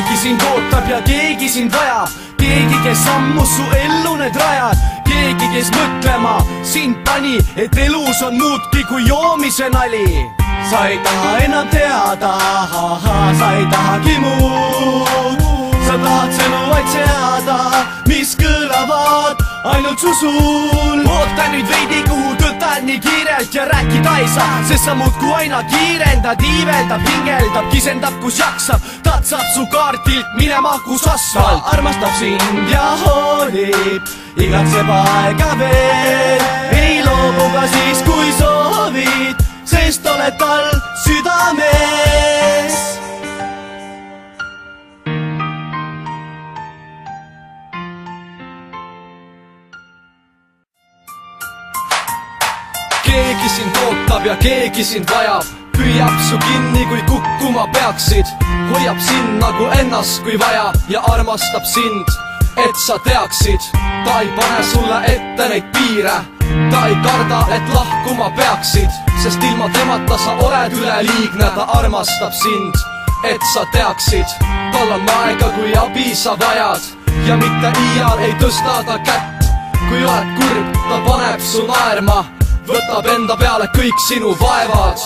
keegi sind ootab ja keegi sind vajab, keegi, kes ammu su ellu need rajad, keegi, kes mõtlema sind pani, et elus on muudki kui joomise nali. Sa ei taha enam teada, sa ei tahagi muud, sa tahad sõnu vaid seada, mis kõlavad ainult su suul. Oota nüüd veidi, kuhu tõtad nii kiirelt ja rääkida ei saa, sest sa muudku aina kiirendad, iiveldab, hingeldab, kisendab, kus jaksab, tatsab su kaardilt minema, kus asfalt. Armastab sind ja hoolib, igatseb aega veel, ei loobu ka siis, kui soovid, sest oled tal südames. Keegi sind ootab ja keegi sind vajab, püüab su kinni, kui kukkuma peaksid, hoiab sind nagu ennast, kui vaja, ja armastab sind, et sa teaksid. Ta ei pane sulle ette neid piire, ta ei karda, et lahkuma peaksid, sest ilma temata sa oled üleliigne. Ta armastab sind, et sa teaksid, tal on aega, kui abi sa vajad, ja mitte iial ei tõsta ta kätt. Kui oled kurb, ta paneb su naerma, võtab enda peale kõik sinu vaevad.